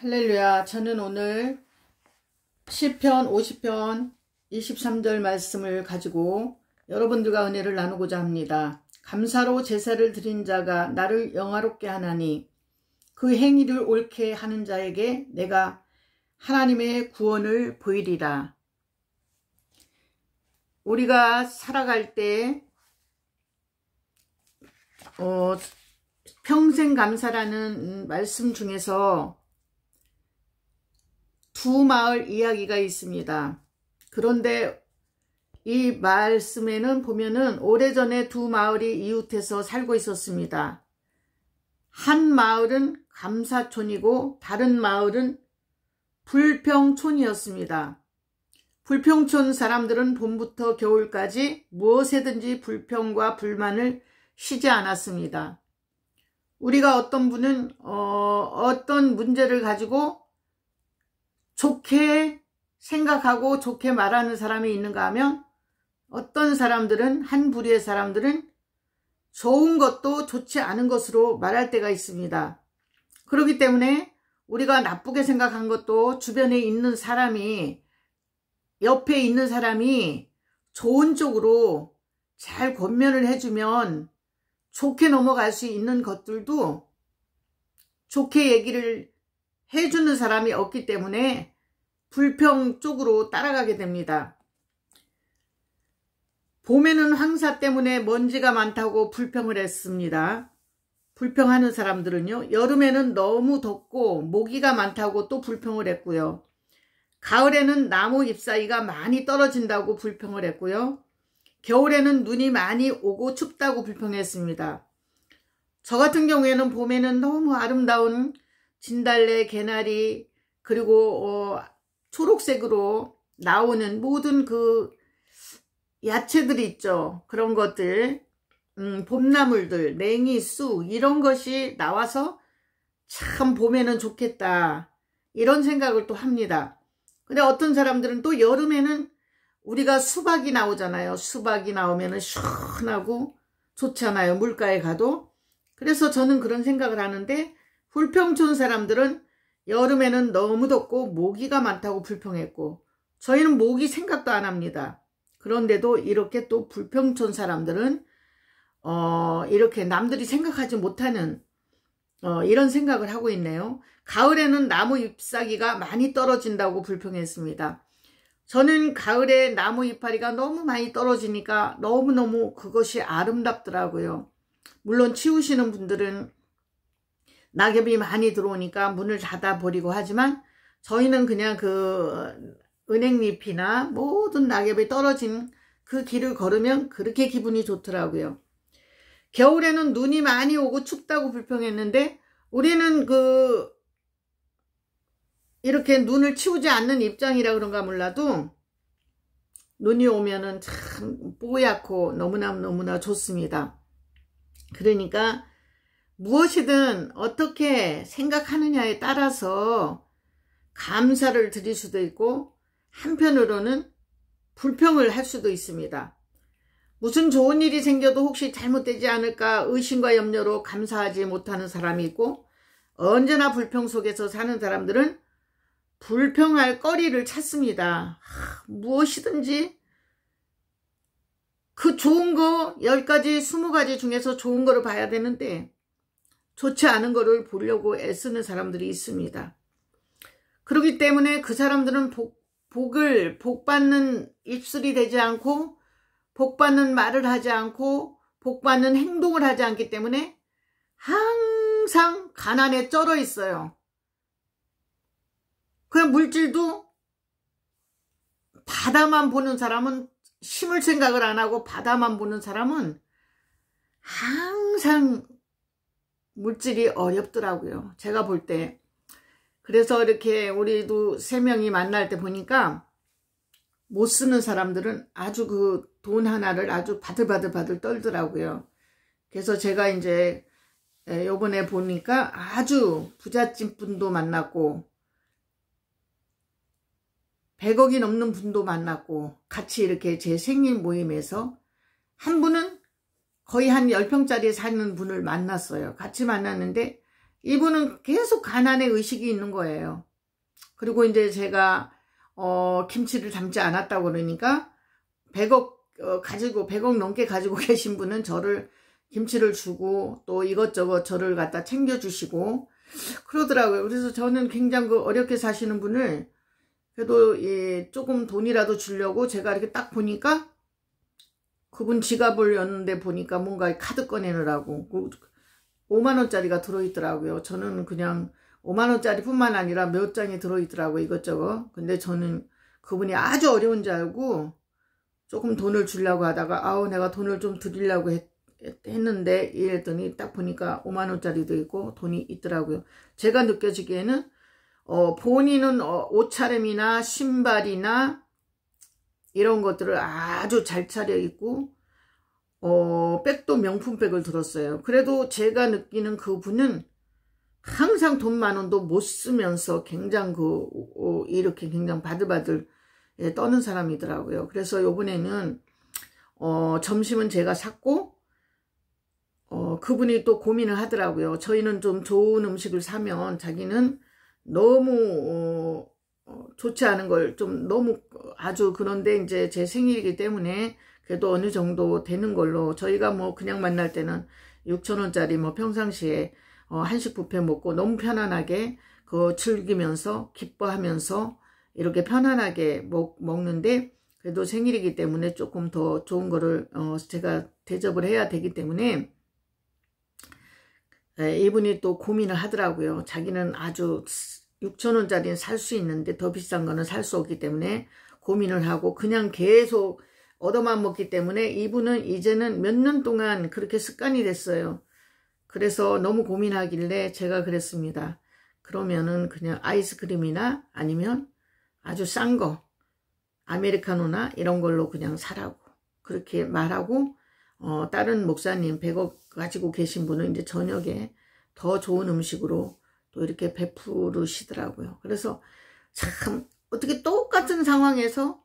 할렐루야. 저는 오늘 시편 50편 23절 말씀을 가지고 여러분들과 은혜를 나누고자 합니다. 감사로 제사를 드린 자가 나를 영화롭게 하나니 그 행위를 옳게 하는 자에게 내가 하나님의 구원을 보이리라. 우리가 살아갈 때 평생 감사라는 말씀 중에서 두 마을 이야기가 있습니다. 그런데 이 말씀에는 보면은 오래전에 두 마을이 이웃해서 살고 있었습니다. 한 마을은 감사촌이고 다른 마을은 불평촌이었습니다. 불평촌 사람들은 봄부터 겨울까지 무엇에든지 불평과 불만을 쉬지 않았습니다. 우리가 어떤 분은 어떤 문제를 가지고 좋게 생각하고 좋게 말하는 사람이 있는가 하면 어떤 사람들은, 한 부류의 사람들은 좋은 것도 좋지 않은 것으로 말할 때가 있습니다. 그렇기 때문에 우리가 나쁘게 생각한 것도 주변에 있는 사람이, 옆에 있는 사람이 좋은 쪽으로 잘 권면을 해주면 좋게 넘어갈 수 있는 것들도 좋게 얘기를 해주는 사람이 없기 때문에 불평 쪽으로 따라가게 됩니다. 봄에는 황사 때문에 먼지가 많다고 불평을 했습니다. 불평하는 사람들은요. 여름에는 너무 덥고 모기가 많다고 또 불평을 했고요. 가을에는 나무 잎사귀가 많이 떨어진다고 불평을 했고요. 겨울에는 눈이 많이 오고 춥다고 불평했습니다. 저 같은 경우에는 봄에는 너무 아름다운 진달래, 개나리, 그리고 초록색으로 나오는 모든 그 야채들이 있죠. 그런 것들, 봄나물들, 냉이, 쑥 이런 것이 나와서 참 봄에는 좋겠다 이런 생각을 또 합니다. 근데 어떤 사람들은 또 여름에는 우리가 수박이 나오잖아요. 수박이 나오면 시원하고 좋잖아요. 물가에 가도. 그래서 저는 그런 생각을 하는데 불평촌 사람들은 여름에는 너무 덥고 모기가 많다고 불평했고 저희는 모기 생각도 안 합니다. 그런데도 이렇게 또 불평촌 사람들은 이렇게 남들이 생각하지 못하는 이런 생각을 하고 있네요. 가을에는 나무 잎사귀가 많이 떨어진다고 불평했습니다. 저는 가을에 나무 이파리가 너무 많이 떨어지니까 너무너무 그것이 아름답더라고요. 물론 치우시는 분들은 낙엽이 많이 들어오니까 문을 닫아버리고 하지만 저희는 그냥 그 은행잎이나 모든 낙엽이 떨어진 그 길을 걸으면 그렇게 기분이 좋더라고요. 겨울에는 눈이 많이 오고 춥다고 불평했는데 우리는 이렇게 눈을 치우지 않는 입장이라 그런가 몰라도 눈이 오면은 참 뽀얗고 너무나 좋습니다. 그러니까 무엇이든 어떻게 생각하느냐에 따라서 감사를 드릴 수도 있고 한편으로는 불평을 할 수도 있습니다. 무슨 좋은 일이 생겨도 혹시 잘못되지 않을까 의심과 염려로 감사하지 못하는 사람이 있고 언제나 불평 속에서 사는 사람들은 불평할 거리를 찾습니다. 무엇이든지 그 좋은 거 10가지, 20가지 중에서 좋은 거를 봐야 되는데 좋지 않은 거를 보려고 애쓰는 사람들이 있습니다. 그렇기 때문에 그 사람들은 복받는 입술이 되지 않고 복받는 말을 하지 않고 복받는 행동을 하지 않기 때문에 항상 가난에 쩔어 있어요. 그냥 물질도 바다만 보는 사람은 심을 생각을 안 하고 바다만 보는 사람은 항상 물질이 어렵더라고요. 제가 볼 때. 그래서 이렇게 우리도 3명이 만날 때 보니까 못 쓰는 사람들은 아주 그 돈 하나를 아주 바들바들 떨더라고요. 그래서 제가 이제 요번에 보니까 아주 부잣집 분도 만났고 100억이 넘는 분도 만났고 같이 이렇게 제 생일 모임에서 한 분은 거의 한 10평짜리 사는 분을 만났어요. 같이 만났는데 이분은 계속 가난의 의식이 있는 거예요. 그리고 이제 제가 김치를 담지 않았다고 그러니까 100억 가지고 100억 넘게 가지고 계신 분은 저를 김치를 주고 또 이것저것 저를 갖다 챙겨주시고 그러더라고요. 그래서 저는 굉장히 어렵게 사시는 분을 그래도 조금 돈이라도 주려고 제가 이렇게 딱 보니까 그분 지갑을 였는데 보니까 뭔가 카드 꺼내느라고 5만원짜리가 들어있더라고요. 저는 그냥 5만원짜리 뿐만 아니라 몇 장이 들어있더라고요. 이것저것. 근데 저는 그분이 아주 어려운 줄 알고 조금 돈을 주려고 하다가 아우 내가 돈을 좀 드리려고 했는데 이랬더니 딱 보니까 5만원짜리도 있고 돈이 있더라고요. 제가 느껴지기에는 본인은 옷차림이나 신발이나 이런 것들을 아주 잘 차려입고 백도 명품백을 들었어요. 그래도 제가 느끼는 그분은 항상 돈 만 원도 못 쓰면서 굉장히 이렇게 굉장히 바들바들 떠는 사람이더라고요. 그래서 요번에는 점심은 제가 샀고 그분이 또 고민을 하더라고요. 저희는 좀 좋은 음식을 사면 자기는 너무 좋지 않은 걸 좀 너무 아주 그런데 이제 제 생일이기 때문에 그래도 어느 정도 되는 걸로 저희가 뭐 그냥 만날 때는 6,000원짜리 뭐 평상시에 한식 뷔페 먹고 너무 편안하게 그거 즐기면서 기뻐하면서 이렇게 편안하게 먹는데 그래도 생일이기 때문에 조금 더 좋은 거를 제가 대접을 해야 되기 때문에 이분이 또 고민을 하더라고요. 자기는 아주 6,000원짜리는 살 수 있는데 더 비싼 거는 살 수 없기 때문에 고민을 하고 그냥 계속 얻어만 먹기 때문에 이분은 이제는 몇 년 동안 그렇게 습관이 됐어요. 그래서 너무 고민하길래 제가 그랬습니다. 그러면은 그냥 아이스크림이나 아니면 아주 싼 거 아메리카노나 이런 걸로 그냥 사라고 그렇게 말하고 다른 목사님 100억 가지고 계신 분은 이제 저녁에 더 좋은 음식으로 또 이렇게 베푸시더라고요. 그래서 참 어떻게 똑같은 상황에서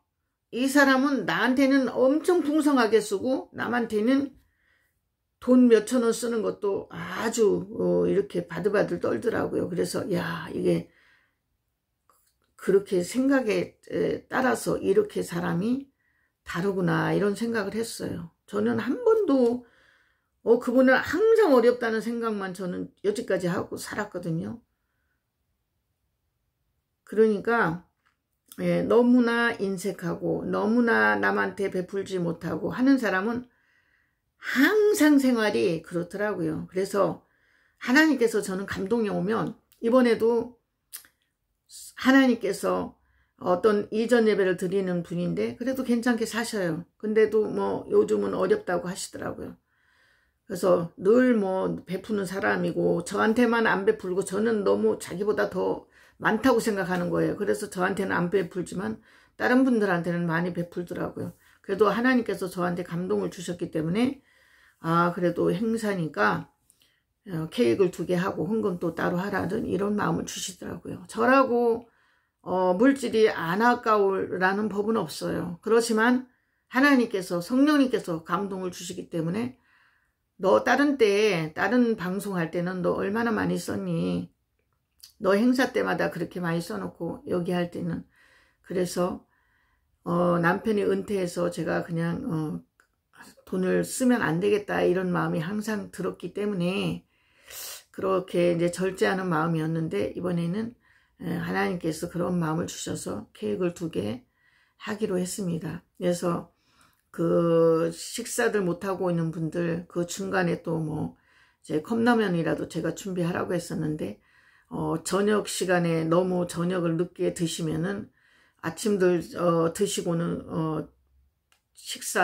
이 사람은 나한테는 엄청 풍성하게 쓰고 남한테는 돈 몇천 원 쓰는 것도 아주 이렇게 바들바들 떨더라고요. 그래서 야 이게 그렇게 생각에 따라서 이렇게 사람이 다르구나 이런 생각을 했어요. 저는 한 번도 그분은 항상 어렵다는 생각만 저는 여지까지 하고 살았거든요. 그러니까 너무나 인색하고 너무나 남한테 베풀지 못하고 하는 사람은 항상 생활이 그렇더라고요. 그래서 하나님께서 저는 감동이 오면 이번에도 하나님께서 어떤 이전 예배를 드리는 분인데 그래도 괜찮게 사셔요. 근데도 뭐 요즘은 어렵다고 하시더라고요. 그래서 늘 뭐 베푸는 사람이고 저한테만 안 베풀고 저는 너무 자기보다 더 많다고 생각하는 거예요. 그래서 저한테는 안 베풀지만 다른 분들한테는 많이 베풀더라고요. 그래도 하나님께서 저한테 감동을 주셨기 때문에 그래도 행사니까 케이크를 2개 하고 헌금도 따로 하라는 이런 마음을 주시더라고요. 저라고 물질이 안 아까우라는 법은 없어요. 그렇지만 하나님께서 성령님께서 감동을 주시기 때문에 너 다른 때에 다른 방송할 때는 너 얼마나 많이 썼니? 너 행사 때마다 그렇게 많이 써놓고 여기 할 때는 그래서 남편이 은퇴해서 제가 그냥 돈을 쓰면 안 되겠다 이런 마음이 항상 들었기 때문에 그렇게 이제 절제하는 마음이었는데 이번에는 하나님께서 그런 마음을 주셔서 케이크를 2개 하기로 했습니다. 그래서 그 식사들 못하고 있는 분들 그 중간에 또 뭐 이제 컵라면이라도 제가 준비하라고 했었는데 저녁 시간에 너무 저녁을 늦게 드시면은 아침들 드시고는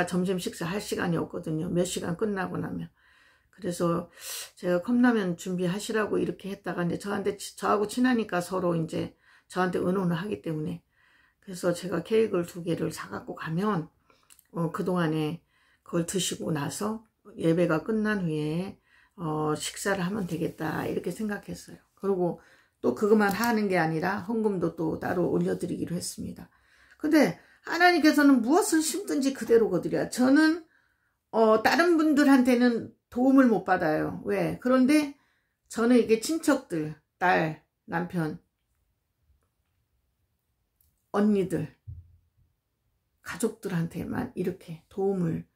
점심 식사 할 시간이 없거든요. 몇 시간 끝나고 나면. 그래서 제가 컵라면 준비하시라고 이렇게 했다가 이제 저하고 친하니까 서로 이제 저한테 의논을 하기 때문에 그래서 제가 케이크를 2개를 사갖고 가면 그동안에 그걸 드시고 나서 예배가 끝난 후에 식사를 하면 되겠다 이렇게 생각했어요. 그리고 또 그것만 하는 게 아니라 헌금도 또 따로 올려드리기로 했습니다. 근데 하나님께서는 무엇을 심든지 그대로 거두랴. 저는 다른 분들한테는 도움을 못 받아요. 왜? 그런데 저는 이게 친척들, 딸, 남편, 언니들, 가족들한테만 이렇게 도움을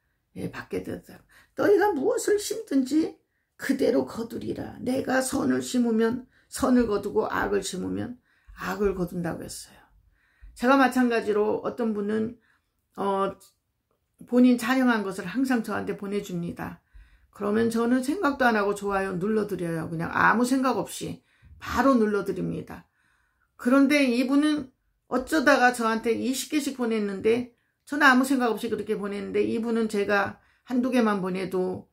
받게 되더라고요. 너희가 무엇을 심든지 그대로 거두리라. 내가 선을 심으면 선을 거두고 악을 심으면 악을 거둔다고 했어요. 제가 마찬가지로 어떤 분은 본인 촬영한 것을 항상 저한테 보내줍니다. 그러면 저는 생각도 안 하고 좋아요 눌러드려요. 그냥 아무 생각 없이 바로 눌러드립니다. 그런데 이분은 어쩌다가 저한테 20개씩 보냈는데 저는 아무 생각 없이 그렇게 보냈는데 이분은 제가 한두 개만 보내도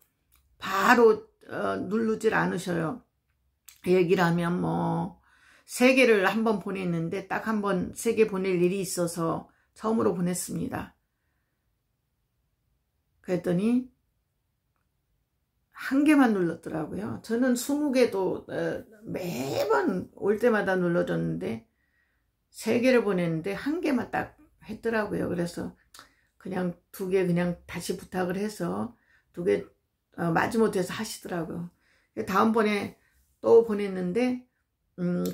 바로 누르질 않으셔요. 얘기를 하면 뭐 3개를 한 번 보냈는데 딱 한 번 3개 보낼 일이 있어서 처음으로 보냈습니다. 그랬더니 1개만 눌렀더라고요. 저는 20개도 매번 올 때마다 눌러줬는데 3개를 보냈는데 1개만 딱 했더라고요. 그래서 그냥 2개 그냥 다시 부탁을 해서 2개 마지못해서 하시더라고요. 다음번에 또 보냈는데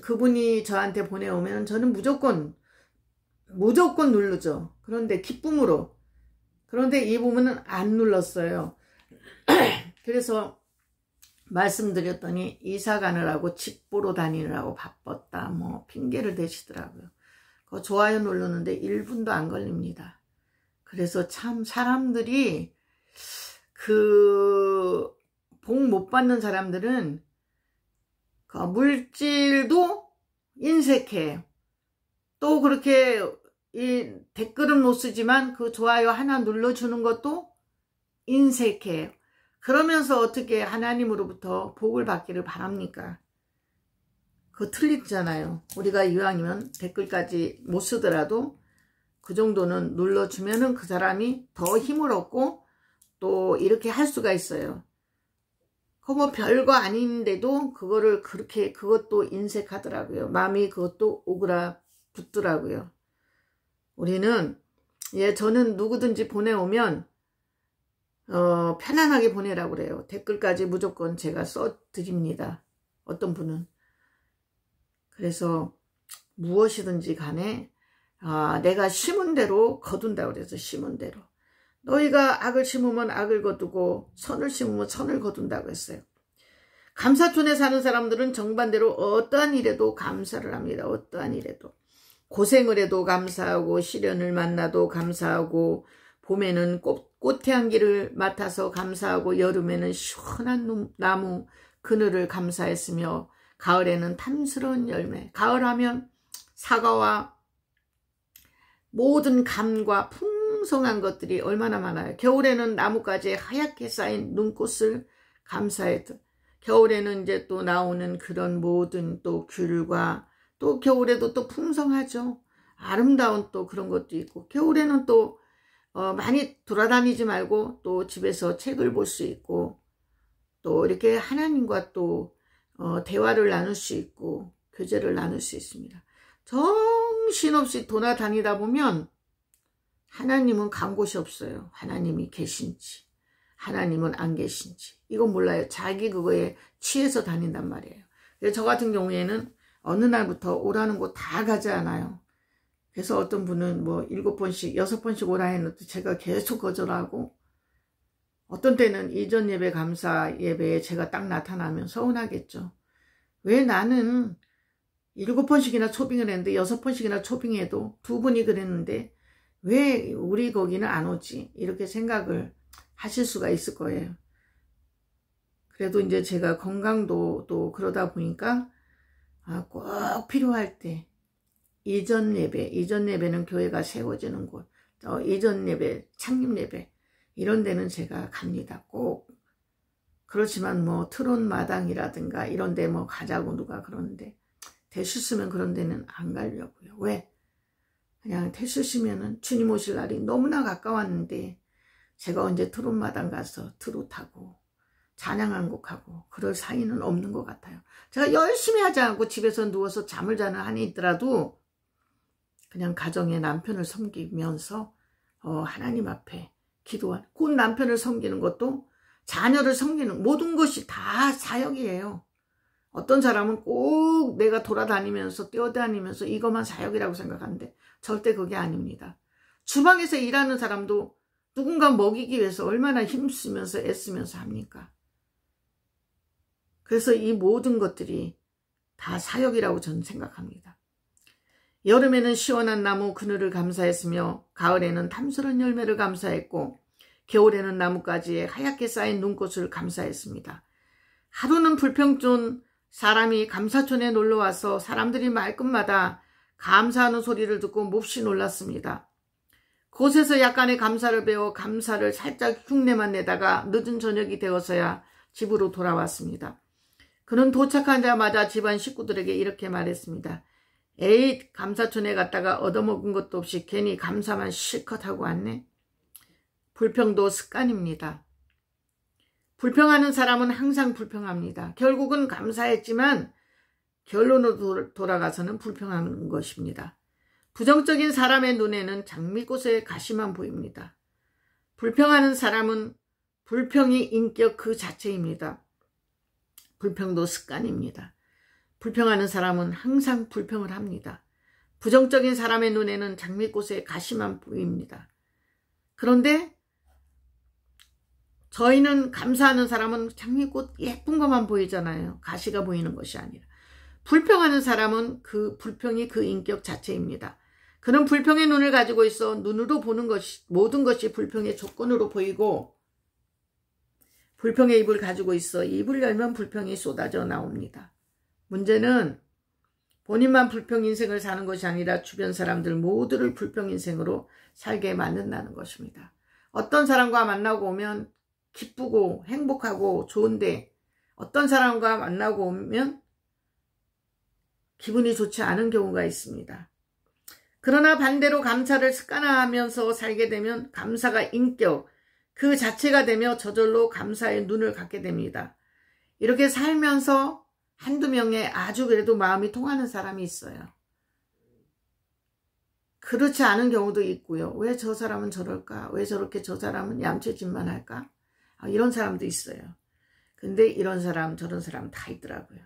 그분이 저한테 보내오면 저는 무조건 누르죠. 그런데 기쁨으로. 그런데 이 부분은 안 눌렀어요. 그래서 말씀드렸더니 이사 가느라고 집 보러 다니느라고 바빴다 뭐 핑계를 대시더라고요. 그 좋아요 누르는데 1분도 안 걸립니다. 그래서 참 사람들이 그 복 못 받는 사람들은 그 물질도 인색해. 또 그렇게 이 댓글은 못 쓰지만 그 좋아요 하나 눌러주는 것도 인색해. 그러면서 어떻게 하나님으로부터 복을 받기를 바랍니까? 그거 틀리잖아요. 우리가 이왕이면 댓글까지 못 쓰더라도 그 정도는 눌러주면은 그 사람이 더 힘을 얻고 또 이렇게 할 수가 있어요. 그거 뭐 별거 아닌데도 그거를 그렇게 그것도 인색하더라고요. 마음이 그것도 오그라 붙더라고요. 우리는 저는 누구든지 보내오면 편안하게 보내라고 그래요. 댓글까지 무조건 제가 써드립니다. 어떤 분은. 그래서 무엇이든지 간에 내가 심은 대로 거둔다고 그래서 심은 대로. 너희가 악을 심으면 악을 거두고 선을 심으면 선을 거둔다고 했어요. 감사촌에 사는 사람들은 정반대로 어떠한 일에도 감사를 합니다. 어떠한 일에도. 고생을 해도 감사하고 시련을 만나도 감사하고 봄에는 꽃의 향기를 맡아서 감사하고 여름에는 시원한 나무 그늘을 감사했으며 가을에는 탐스러운 열매. 가을하면 사과와 모든 감과 풍성한 것들이 얼마나 많아요. 겨울에는 나뭇가지에 하얗게 쌓인 눈꽃을 감사했던. 겨울에는 이제 또 나오는 그런 모든 또 귤과 또 겨울에도 또 풍성하죠. 아름다운 또 그런 것도 있고 겨울에는 또 많이 돌아다니지 말고 또 집에서 책을 볼 수 있고 또 이렇게 하나님과 또 대화를 나눌 수 있고 교제를 나눌 수 있습니다. 정신없이 돌아다니다 보면 하나님은 간 곳이 없어요. 하나님이 계신지 하나님은 안 계신지 이건 몰라요. 자기 그거에 취해서 다닌단 말이에요. 그래서 저 같은 경우에는 어느 날부터 오라는 곳 다 가지 않아요. 그래서 어떤 분은 뭐 7번씩 6번씩 오라 했는데 제가 계속 거절하고 어떤 때는 이전 예배 감사 예배에 제가 딱 나타나면 서운하겠죠. 왜 나는 7번씩이나 초빙을 했는데 6번씩이나 초빙해도 2분이 그랬는데 왜 우리 거기는 안 오지? 이렇게 생각을 하실 수가 있을 거예요. 그래도 이제 제가 건강도 또 그러다 보니까 꼭 필요할 때 이전 예배는 교회가 세워지는 곳, 이전 예배, 창립 예배 이런 데는 제가 갑니다. 꼭. 그렇지만 뭐 트론 마당이라든가 이런 데 뭐 가자고 누가 그러는데 되셨으면 그런 데는 안 가려고요. 왜? 그냥 되셨으면은 주님 오실 날이 너무나 가까웠는데 제가 언제 트롯 마당 가서 트롯하고 찬양한 곡하고 그럴 사이는 없는 것 같아요. 제가 열심히 하지 않고 집에서 누워서 잠을 자는 한이 있더라도 그냥 가정의 남편을 섬기면서 하나님 앞에 기도한 그 남편을 섬기는 것도 자녀를 섬기는 모든 것이 다 사역이에요. 어떤 사람은 꼭 내가 돌아다니면서 뛰어다니면서 이것만 사역이라고 생각하는데 절대 그게 아닙니다. 주방에서 일하는 사람도 누군가 먹이기 위해서 얼마나 힘쓰면서 애쓰면서 합니까? 그래서 이 모든 것들이 다 사역이라고 저는 생각합니다. 여름에는 시원한 나무 그늘을 감사했으며 가을에는 탐스러운 열매를 감사했고 겨울에는 나뭇가지에 하얗게 쌓인 눈꽃을 감사했습니다. 하루는 불평촌 사람이 감사촌에 놀러와서 사람들이 말끝마다 감사하는 소리를 듣고 몹시 놀랐습니다. 그곳에서 약간의 감사를 배워 감사를 살짝 흉내만 내다가 늦은 저녁이 되어서야 집으로 돌아왔습니다. 그는 도착하자마자 집안 식구들에게 이렇게 말했습니다. 에이, 감사촌에 갔다가 얻어먹은 것도 없이 괜히 감사만 실컷 하고 왔네. 불평도 습관입니다. 불평하는 사람은 항상 불평합니다. 결국은 감사했지만 결론으로 돌아가서는 불평하는 것입니다. 부정적인 사람의 눈에는 장미꽃의 가시만 보입니다. 불평하는 사람은 불평이 인격 그 자체입니다. 불평도 습관입니다. 불평하는 사람은 항상 불평을 합니다. 부정적인 사람의 눈에는 장미꽃의 가시만 보입니다. 그런데 저희는 감사하는 사람은 장미꽃 예쁜 것만 보이잖아요. 가시가 보이는 것이 아니라. 불평하는 사람은 그 불평이 그 인격 자체입니다. 그는 불평의 눈을 가지고 있어 눈으로 보는 것이 모든 것이 불평의 조건으로 보이고 불평의 입을 가지고 있어 입을 열면 불평이 쏟아져 나옵니다. 문제는 본인만 불평 인생을 사는 것이 아니라 주변 사람들 모두를 불평 인생으로 살게 만든다는 것입니다. 어떤 사람과 만나고 오면 기쁘고 행복하고 좋은데 어떤 사람과 만나고 오면 기분이 좋지 않은 경우가 있습니다. 그러나 반대로 감사를 습관화하면서 살게 되면 감사가 인격 그 자체가 되며 저절로 감사의 눈을 갖게 됩니다. 이렇게 살면서 한두 명의 아주 그래도 마음이 통하는 사람이 있어요. 그렇지 않은 경우도 있고요. 왜 저 사람은 저럴까? 왜 저렇게 저 사람은 얌체짓만 할까? 이런 사람도 있어요. 근데 이런 사람 저런 사람 다 있더라고요.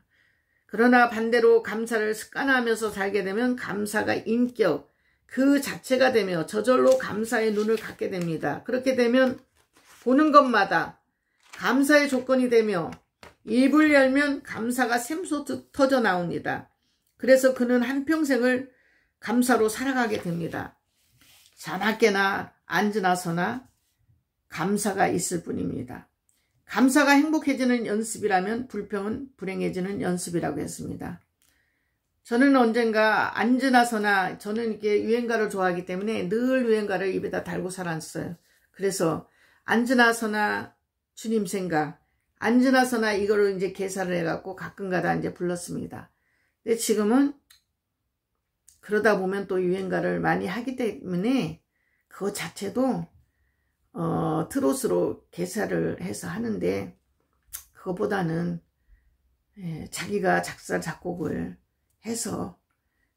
그러나 반대로 감사를 습관화하면서 살게 되면 감사가 인격 그 자체가 되며 저절로 감사의 눈을 갖게 됩니다. 그렇게 되면 보는 것마다 감사의 조건이 되며 입을 열면 감사가 샘솟듯 터져 나옵니다. 그래서 그는 한평생을 감사로 살아가게 됩니다. 자나깨나 앉으나 서나 감사가 있을 뿐입니다. 감사가 행복해지는 연습이라면 불평은 불행해지는 연습이라고 했습니다. 저는 언젠가 앉으나 서나 저는 이렇게 유행가를 좋아하기 때문에 늘 유행가를 입에다 달고 살았어요. 그래서 앉으나 서나 주님 생각, 앉으나 서나 이거를 이제 개사를 해갖고 가끔가다 이제 불렀습니다. 근데 지금은 그러다 보면 또 유행가를 많이 하기 때문에 그거 자체도 트로트로 개사를 해서 하는데 그거보다는 자기가 작사 작곡을 해서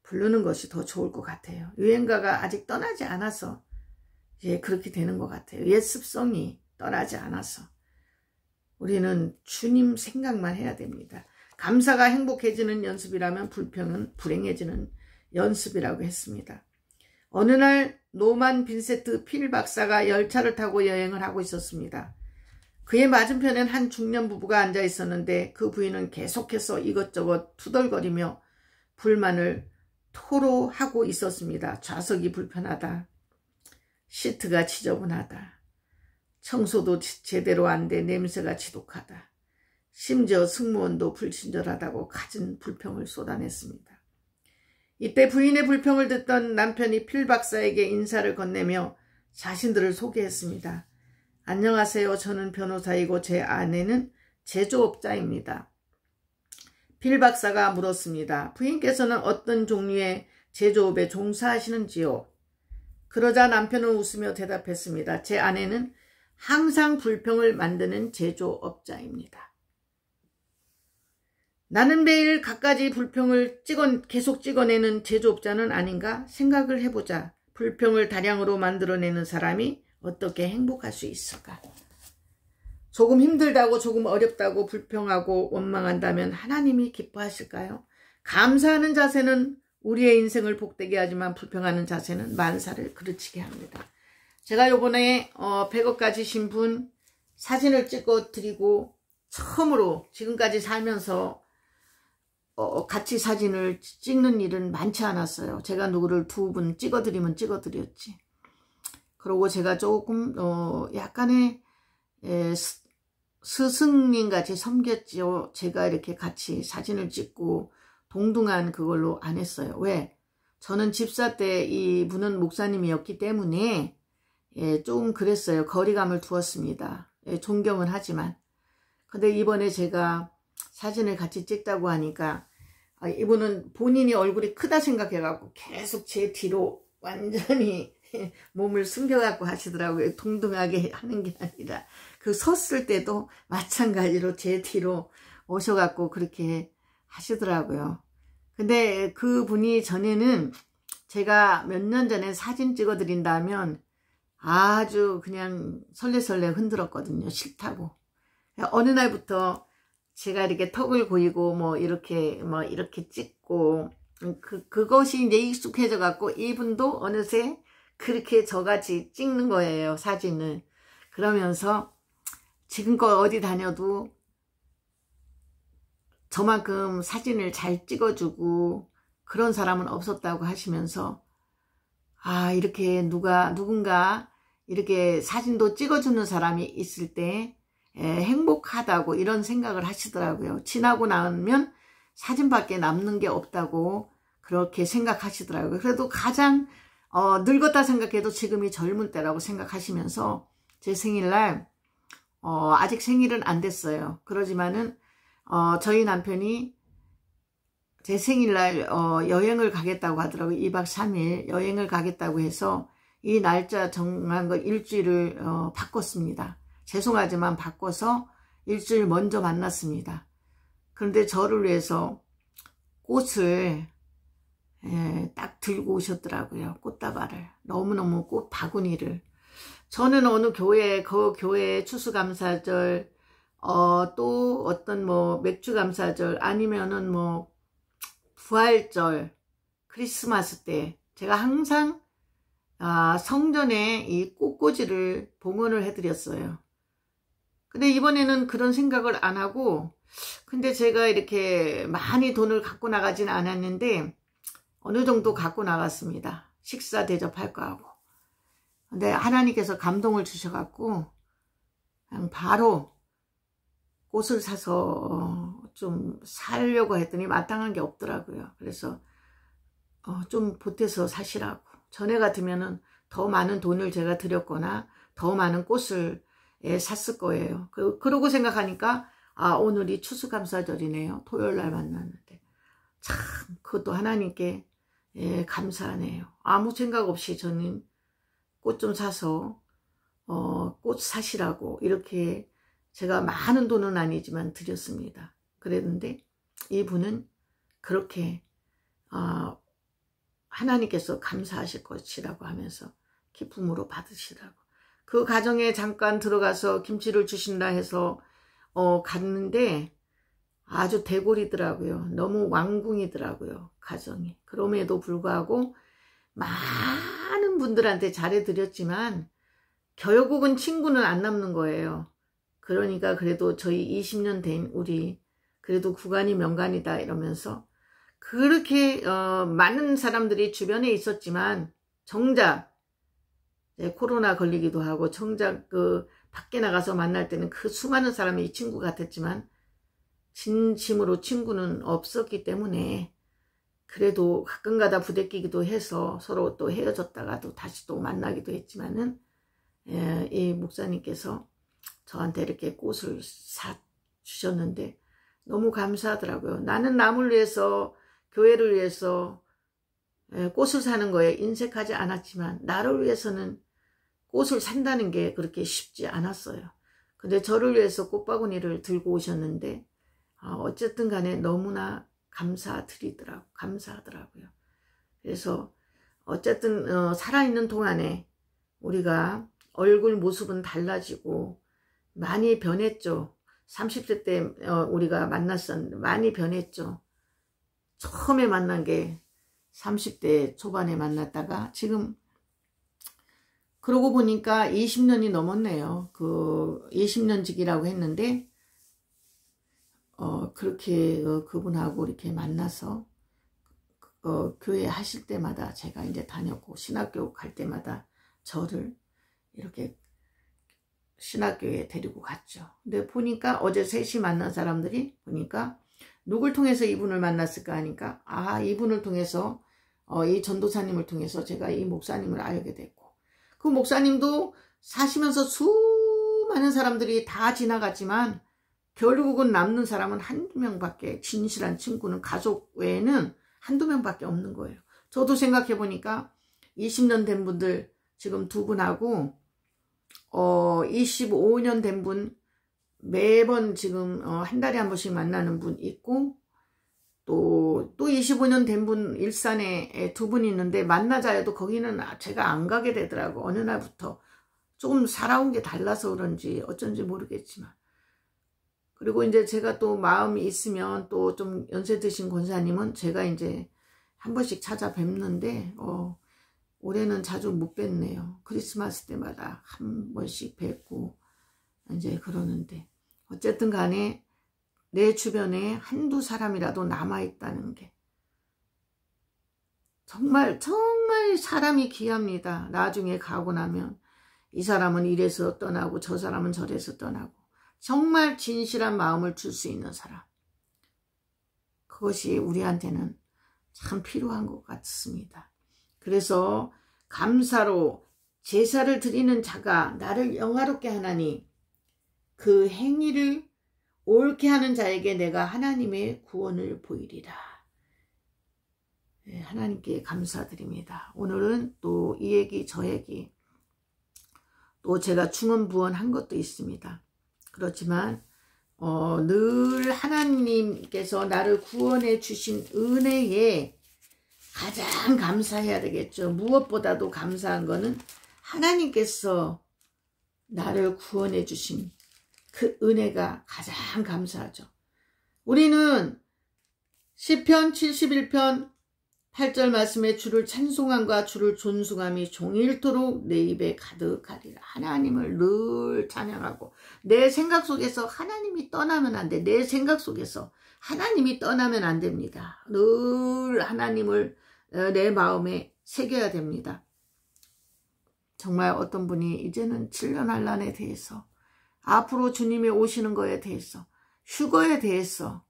부르는 것이 더 좋을 것 같아요. 유행가가 아직 떠나지 않아서 그렇게 되는 것 같아요. 옛 습성이 떠나지 않아서 우리는 주님 생각만 해야 됩니다. 감사가 행복해지는 연습이라면 불평은 불행해지는 연습이라고 했습니다. 어느 날 노만 빈센트 필 박사가 열차를 타고 여행을 하고 있었습니다. 그의 맞은편엔 한 중년 부부가 앉아 있었는데 그 부인은 계속해서 이것저것 투덜거리며 불만을 토로하고 있었습니다. 좌석이 불편하다. 시트가 지저분하다. 청소도 제대로 안 돼 냄새가 지독하다. 심지어 승무원도 불친절하다고 갖은 불평을 쏟아냈습니다. 이때 부인의 불평을 듣던 남편이 필 박사에게 인사를 건네며 자신들을 소개했습니다. 안녕하세요. 저는 변호사이고 제 아내는 제조업자입니다. 필 박사가 물었습니다. 부인께서는 어떤 종류의 제조업에 종사하시는지요? 그러자 남편은 웃으며 대답했습니다. 제 아내는 항상 불평을 만드는 제조업자입니다. 나는 매일 갖가지 불평을 계속 찍어내는 제조업자는 아닌가 생각을 해보자. 불평을 다량으로 만들어내는 사람이 어떻게 행복할 수 있을까? 조금 힘들다고, 조금 어렵다고, 불평하고 원망한다면 하나님이 기뻐하실까요? 감사하는 자세는 우리의 인생을 복되게 하지만 불평하는 자세는 만사를 그르치게 합니다. 제가 요번에 100억 가지신 분 사진을 찍어 드리고 처음으로 지금까지 살면서 같이 사진을 찍는 일은 많지 않았어요. 제가 누구를 2분 찍어드리면 찍어드렸지. 그리고 제가 조금 약간의 스승님 같이 섬겼지요. 제가 이렇게 같이 사진을 찍고 동등한 그걸로 안 했어요. 왜? 저는 집사 때 이분은 목사님이었기 때문에 좀 그랬어요. 거리감을 두었습니다. 존경은 하지만. 근데 이번에 제가 사진을 같이 찍다고 하니까 이분은 본인이 얼굴이 크다 생각해갖고 계속 제 뒤로 완전히 몸을 숨겨갖고 하시더라고요. 동등하게 하는 게 아니라 그 섰을 때도 마찬가지로 제 뒤로 오셔갖고 그렇게 하시더라고요. 근데 그분이 전에는 제가 몇 년 전에 사진 찍어드린다면 아주 그냥 설레설레 흔들었거든요. 싫다고. 어느 날부터 제가 이렇게 턱을 고이고 이렇게 찍고 그것이 이제 익숙해져 갖고 이분도 어느새 그렇게 저같이 찍는 거예요. 사진을. 그러면서 지금껏 어디 다녀도 저만큼 사진을 잘 찍어주고 그런 사람은 없었다고 하시면서 이렇게 누군가 이렇게 사진도 찍어주는 사람이 있을 때 행복하다고 이런 생각을 하시더라고요. 지나고 나면 사진밖에 남는 게 없다고 그렇게 생각하시더라고요. 그래도 가장 늙었다 생각해도 지금이 젊을 때라고 생각하시면서 제 생일날 아직 생일은 안 됐어요. 그러지만은 저희 남편이 제 생일날 여행을 가겠다고 하더라고요. 2박 3일 여행을 가겠다고 해서 이 날짜 정한 거 일주일을 바꿨습니다. 죄송하지만 바꿔서 일주일 먼저 만났습니다. 그런데 저를 위해서 꽃을 딱 들고 오셨더라고요. 꽃다발을. 너무너무 꽃 바구니를. 저는 어느 교회, 그 교회 추수감사절, 또 어떤 맥주감사절, 아니면은 부활절, 크리스마스 때 제가 항상 성전에 이 꽃꽂이를 봉헌을 해드렸어요. 근데 이번에는 그런 생각을 안 하고, 근데 제가 이렇게 많이 돈을 갖고 나가진 않았는데 어느 정도 갖고 나갔습니다. 식사 대접할 거 하고. 근데 하나님께서 감동을 주셔갖고 그냥 바로 꽃을 사서 좀 사려고 했더니 마땅한 게 없더라고요. 그래서 좀 보태서 사시라고. 전에 같으면은 더 많은 돈을 제가 드렸거나 더 많은 꽃을 샀을 거예요. 그러고 생각하니까 오늘이 추수감사절이네요. 토요일날 만났는데 참 그것도 하나님께 감사하네요. 아무 생각 없이 저는 꽃 좀 사서 꽃 사시라고 이렇게 제가 많은 돈은 아니지만 드렸습니다. 그랬는데 이분은 그렇게 하나님께서 감사하실 것이라고 하면서 기쁨으로 받으시라고. 그 가정에 잠깐 들어가서 김치를 주신다 해서 갔는데 아주 대골이더라고요. 너무 왕궁이더라고요. 가정이. 그럼에도 불구하고 많은 분들한테 잘해드렸지만 결국은 친구는 안 남는 거예요. 그러니까 그래도 저희 20년 된 우리 그래도 구간이 명간이다 이러면서 그렇게 많은 사람들이 주변에 있었지만 정작 코로나 걸리기도 하고 정작 밖에 나가서 만날 때는 그 수많은 사람이 이 친구 같았지만 진심으로 친구는 없었기 때문에 그래도 가끔가다 부대끼기도 해서 서로 또 헤어졌다가도 다시 또 만나기도 했지만은 이 목사님께서 저한테 이렇게 꽃을 사주셨는데 너무 감사하더라고요. 나는 남을 위해서 교회를 위해서 꽃을 사는 거에 인색하지 않았지만 나를 위해서는 꽃을 산다는 게 그렇게 쉽지 않았어요. 근데 저를 위해서 꽃바구니를 들고 오셨는데 어쨌든 간에 너무나 감사하더라고요. 그래서 어쨌든 살아있는 동안에 우리가 얼굴 모습은 달라지고 많이 변했죠. 30대 때 우리가 만났었는데 많이 변했죠. 처음에 만난 게 30대 초반에 만났다가 지금 그러고 보니까 20년이 넘었네요. 그 20년직이라고 했는데 그렇게 그분하고 이렇게 만나서 교회 하실 때마다 제가 이제 다녔고 신학교 갈 때마다 저를 이렇게 신학교에 데리고 갔죠. 근데 보니까 어제 셋이 만난 사람들이 보니까 누굴 통해서 이분을 만났을까 하니까 이분을 통해서 이 전도사님을 통해서 제가 이 목사님을 알게 됐고 그 목사님도 사시면서 수많은 사람들이 다 지나갔지만 결국은 남는 사람은 한두 명밖에 진실한 친구는 가족 외에는 한두 명밖에 없는 거예요. 저도 생각해 보니까 20년 된 분들 지금 두 분하고 25년 된 분 매번 지금 한 달에 한 번씩 만나는 분 있고 또 25년 된 분 일산에 두 분 있는데 만나자 해도 거기는 제가 안 가게 되더라고. 어느 날부터 조금 살아온 게 달라서 그런지 어쩐지 모르겠지만 그리고 이제 제가 또 마음이 있으면 또 좀 연세 드신 권사님은 제가 이제 한 번씩 찾아뵙는데 올해는 자주 못 뵀네요. 크리스마스 때마다 한 번씩 뵙고 이제 그러는데 어쨌든 간에 내 주변에 한두 사람이라도 남아있다는 게 정말 사람이 귀합니다. 나중에 가고 나면 이 사람은 이래서 떠나고 저 사람은 저래서 떠나고 정말 진실한 마음을 줄 수 있는 사람, 그것이 우리한테는 참 필요한 것 같습니다. 그래서 감사로 제사를 드리는 자가 나를 영화롭게 하나니 그 행위를 옳게 하는 자에게 내가 하나님의 구원을 보이리라. 네, 하나님께 감사드립니다. 오늘은 또 이 얘기 저 얘기 또 제가 중언부언한 것도 있습니다. 그렇지만 늘 하나님께서 나를 구원해 주신 은혜에 가장 감사해야 되겠죠. 무엇보다도 감사한 거는 하나님께서 나를 구원해 주신 그 은혜가 가장 감사하죠. 우리는 시편 71편 8절 말씀에 주를 찬송함과 주를 존숭함이 종일토록 내 입에 가득하리라. 하나님을 늘 찬양하고 내 생각 속에서 하나님이 떠나면 안 돼. 내 생각 속에서 하나님이 떠나면 안 됩니다. 늘 하나님을 내 마음에 새겨야 됩니다. 정말 어떤 분이 이제는 7년 환란에 대해서 앞으로 주님이 오시는 거에 대해서 휴거에 대해서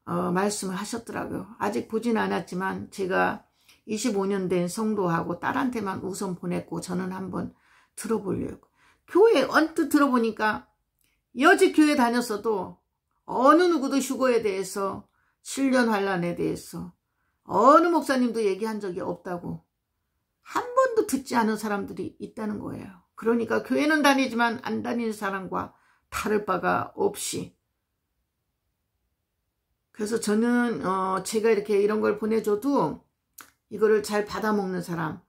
말씀을 하셨더라고요. 아직 보진 않았지만 제가 25년 된 성도하고 딸한테만 우선 보냈고 저는 한번 들어보려고. 교회 언뜻 들어보니까 여지 교회 다녔어도 어느 누구도 휴거에 대해서 7년 환란에 대해서 어느 목사님도 얘기한 적이 없다고 한 번도 듣지 않은 사람들이 있다는 거예요. 그러니까 교회는 다니지만 안 다니는 사람과 다를 바가 없이 그래서 저는 제가 이렇게 이런 걸 보내줘도 이거를 잘 받아먹는 사람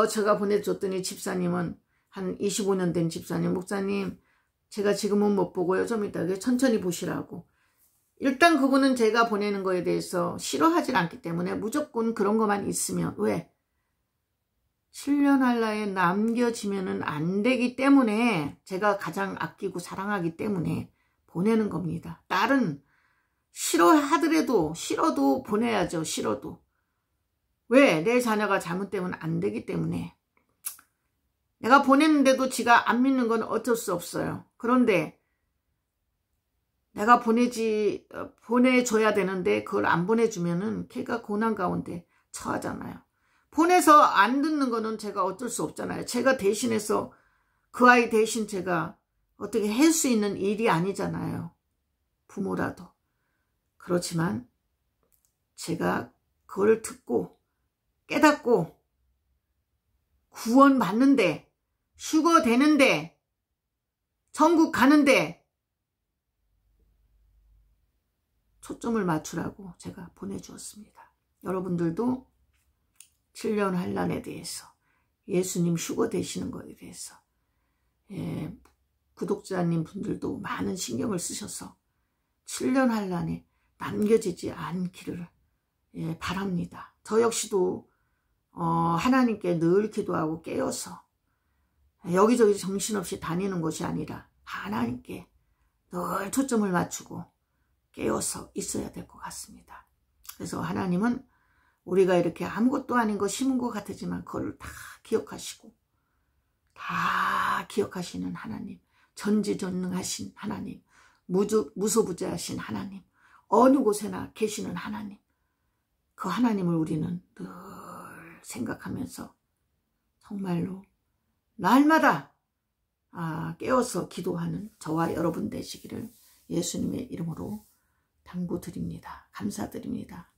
제가 보내줬더니 집사님은 한 25년 된 집사님 목사님 제가 지금은 못 보고요 좀 이따 천천히 보시라고 일단 그분은 제가 보내는 거에 대해서 싫어하지 않기 때문에 무조건 그런 것만 있으면 왜? 7년 할라에 남겨지면은 안 되기 때문에 제가 가장 아끼고 사랑하기 때문에 보내는 겁니다. 딸은 싫어하더라도 싫어도 보내야죠. 싫어도. 왜? 내 자녀가 잘못되면 안 되기 때문에. 내가 보냈는데도 지가 안 믿는 건 어쩔 수 없어요. 그런데 내가 보내줘야 되는데 그걸 안 보내주면은 걔가 고난 가운데 처하잖아요. 보내서 안 듣는 거는 제가 어쩔 수 없잖아요. 제가 대신해서 그 아이 대신 제가 어떻게 할 수 있는 일이 아니잖아요. 부모라도. 그렇지만 제가 그걸 듣고 깨닫고 구원받는데 휴거 되는데 천국 가는데 초점을 맞추라고 제가 보내주었습니다. 여러분들도 7년 환란에 대해서 예수님 휴거 되시는 것에 대해서 구독자님 분들도 많은 신경을 쓰셔서 7년 환란에 남겨지지 않기를 바랍니다. 저 역시도 하나님께 늘 기도하고 깨어서 여기저기 정신없이 다니는 것이 아니라 하나님께 늘 초점을 맞추고 깨어서 있어야 될 것 같습니다. 그래서 하나님은 우리가 이렇게 아무것도 아닌 거 심은 것 같지만 그걸 다 기억하시고 다 기억하시는 하나님, 전지전능하신 하나님, 무소부재하신 하나님, 어느 곳에나 계시는 하나님, 그 하나님을 우리는 늘 생각하면서 정말로 날마다 깨어서 기도하는 저와 여러분 되시기를 예수님의 이름으로 당부드립니다. 감사드립니다.